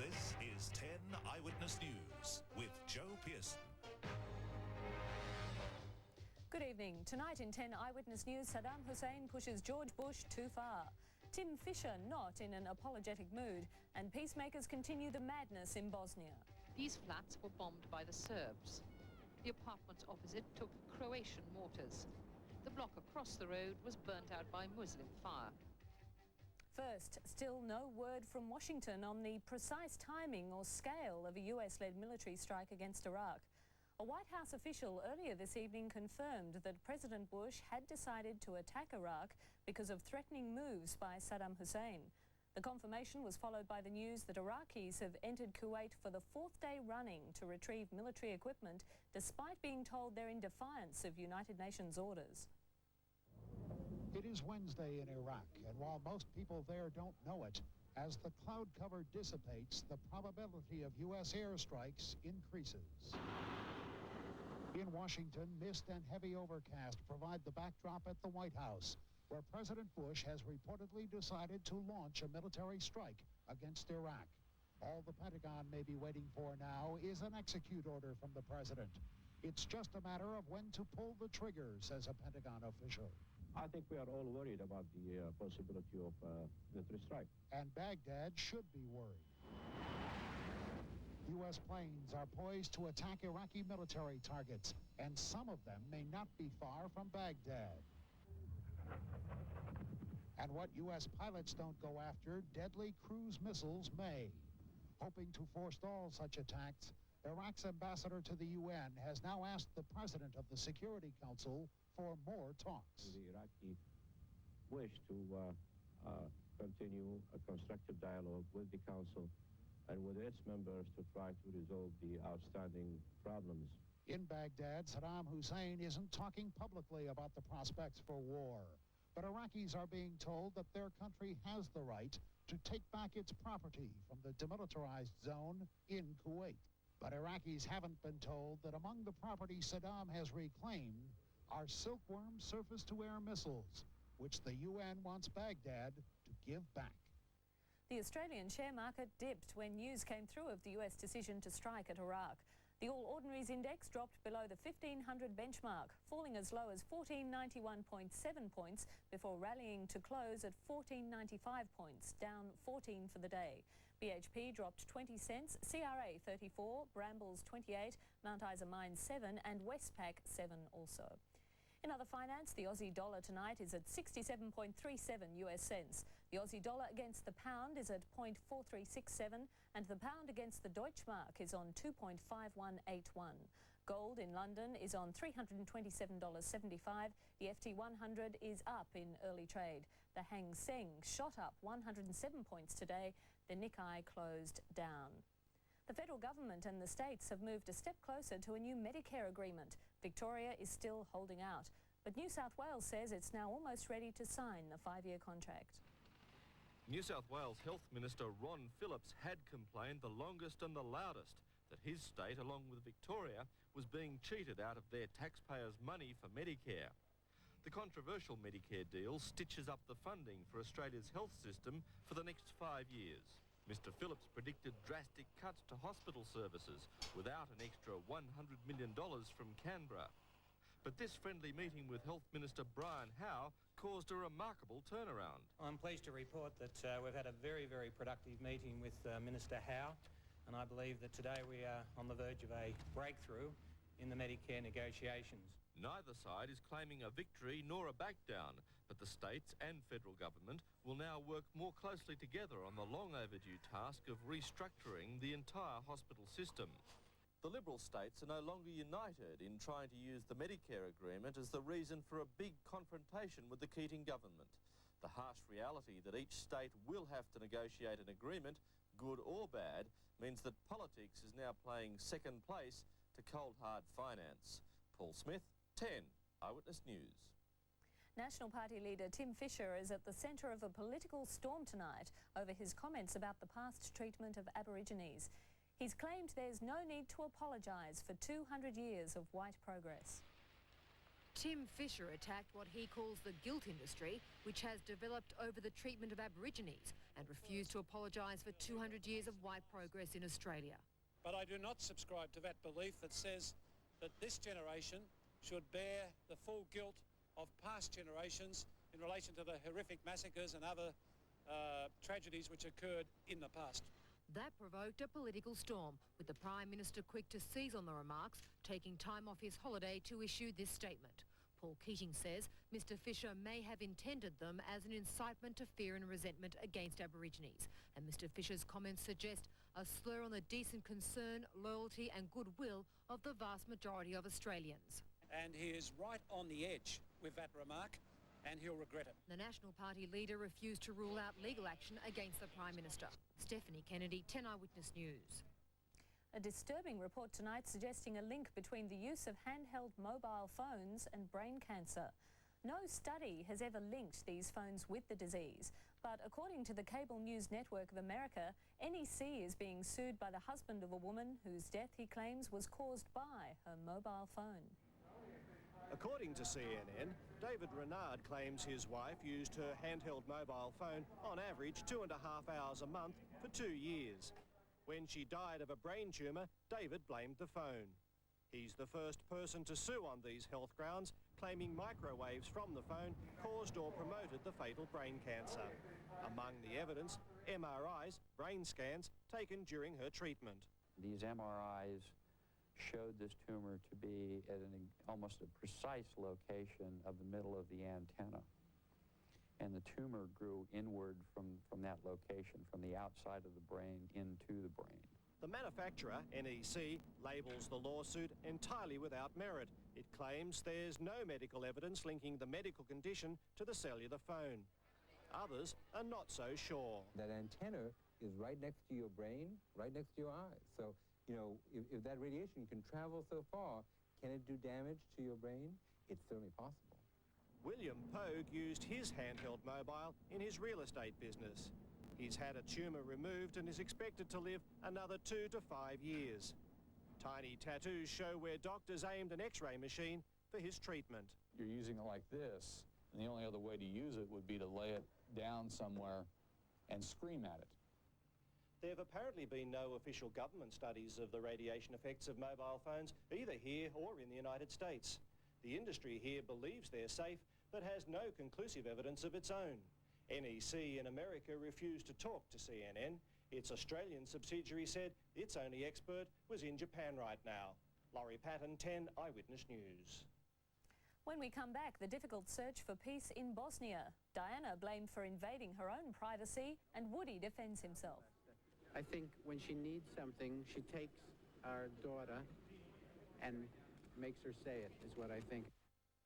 This is 10 Eyewitness News with Joe Pearson. Good evening. Tonight in 10 Eyewitness News, Saddam Hussein pushes George Bush too far. Tim Fischer not in an apologetic mood, and peacemakers continue the madness in Bosnia. These flats were bombed by the Serbs. The apartments opposite took Croatian mortars. The block across the road was burnt out by Muslim fire. First, still no word from Washington on the precise timing or scale of a US-led military strike against Iraq. A White House official earlier this evening confirmed that President Bush had decided to attack Iraq because of threatening moves by Saddam Hussein. The confirmation was followed by the news that Iraqis have entered Kuwait for the fourth day running to retrieve military equipment, despite being told they're in defiance of United Nations orders. It is Wednesday in Iraq, and while most people there don't know it, as the cloud cover dissipates, the probability of U.S. airstrikes increases. In Washington, mist and heavy overcast provide the backdrop at the White House, where President Bush has reportedly decided to launch a military strike against Iraq. All the Pentagon may be waiting for now is an execute order from the president. It's just a matter of when to pull the trigger, says a Pentagon official. I think we are all worried about the possibility of military strike. And Baghdad should be worried. U.S. planes are poised to attack Iraqi military targets, and some of them may not be far from Baghdad. And what U.S. pilots don't go after, deadly cruise missiles may. Hoping to forestall such attacks, Iraq's ambassador to the UN has now asked the president of the Security Council for more talks. The Iraqi wish to continue a constructive dialogue with the Council and with its members to try to resolve the outstanding problems. In Baghdad, Saddam Hussein isn't talking publicly about the prospects for war, but Iraqis are being told that their country has the right to take back its property from the demilitarized zone in Kuwait. But Iraqis haven't been told that among the property Saddam has reclaimed are silkworm surface-to-air missiles, which the UN wants Baghdad to give back. The Australian share market dipped when news came through of the US decision to strike at Iraq. The All Ordinaries Index dropped below the 1500 benchmark, falling as low as 1491.7 points before rallying to close at 1495 points, down 14 for the day. BHP dropped 20 cents, CRA 34, Brambles 28, Mount Isa Mines 7 and Westpac 7 also. In other finance, the Aussie dollar tonight is at 67.37 US cents. The Aussie dollar against the pound is at 0.4367 and the pound against the Deutschmark is on 2.5181. Gold in London is on $327.75. The FT100 is up in early trade. The Hang Seng shot up 107 points today. The Nikkei closed down. The federal government and the states have moved a step closer to a new Medicare agreement. Victoria is still holding out, but New South Wales says it's now almost ready to sign the 5-year contract. New South Wales Health Minister Ron Phillips had complained the longest and the loudest that his state, along with Victoria, was being cheated out of their taxpayers' money for Medicare. The controversial Medicare deal stitches up the funding for Australia's health system for the next 5 years. Mr Phillips predicted drastic cuts to hospital services without an extra $100 million from Canberra. But this friendly meeting with Health Minister Brian Howe caused a remarkable turnaround. I'm pleased to report that we've had a very, very productive meeting with Minister Howe, and I believe that today we are on the verge of a breakthrough in the Medicare negotiations. Neither side is claiming a victory nor a back-down, but the states and federal government will now work more closely together on the long overdue task of restructuring the entire hospital system. The Liberal states are no longer united in trying to use the Medicare agreement as the reason for a big confrontation with the Keating government. The harsh reality that each state will have to negotiate an agreement, good or bad, means that politics is now playing second place to cold hard finance. Paul Smith, 10 Eyewitness News. National Party leader Tim Fischer is at the centre of a political storm tonight over his comments about the past treatment of Aborigines. He's claimed there's no need to apologise for 200 years of white progress. Tim Fischer attacked what he calls the guilt industry, which has developed over the treatment of Aborigines, and refused to apologise for 200 years of white progress in Australia. But I do not subscribe to that belief that says that this generation should bear the full guilt of past generations in relation to the horrific massacres and other tragedies which occurred in the past. That provoked a political storm, with the Prime Minister quick to seize on the remarks, taking time off his holiday to issue this statement. Paul Keating says Mr Fisher may have intended them as an incitement to fear and resentment against Aborigines, and Mr Fisher's comments suggest a slur on the decent concern, loyalty and goodwill of the vast majority of Australians. And he is right on the edge with that remark, and he'll regret it. The National Party leader refused to rule out legal action against the Prime Minister. Stephanie Kennedy, 10 Eyewitness News. A disturbing report tonight suggesting a link between the use of handheld mobile phones and brain cancer. No study has ever linked these phones with the disease, but according to the Cable News Network of America, NEC is being sued by the husband of a woman whose death he claims was caused by her mobile phone. According to CNN, David Renard claims his wife used her handheld mobile phone on average 2.5 hours a month for 2 years. When she died of a brain tumour, David blamed the phone. He's the first person to sue on these health grounds, claiming microwaves from the phone caused or promoted the fatal brain cancer. Among the evidence, MRIs, brain scans, taken during her treatment. These MRIs showed this tumour to be at almost a precise location of the middle of the antenna. And the tumour grew inward from that location, from the outside of the brain into the brain. The manufacturer, NEC, labels the lawsuit entirely without merit. It claims there's no medical evidence linking the medical condition to the cellular phone. Others are not so sure. That antenna is right next to your brain, right next to your eyes. So, you know, if that radiation can travel so far, can it do damage to your brain? It's certainly possible. William Pogue used his handheld mobile in his real estate business. He's had a tumour removed and is expected to live another 2 to 5 years. Tiny tattoos show where doctors aimed an X-ray machine for his treatment. You're using it like this, and the only other way to use it would be to lay it down somewhere and scream at it. There have apparently been no official government studies of the radiation effects of mobile phones, either here or in the United States. The industry here believes they're safe, but has no conclusive evidence of its own. NEC in America refused to talk to CNN. Its Australian subsidiary said its only expert was in Japan right now. Laurie Patton, 10 Eyewitness News. When we come back, the difficult search for peace in Bosnia. Diana blamed for invading her own privacy, and Woody defends himself. I think when she needs something, she takes our daughter and makes her say it, is what I think.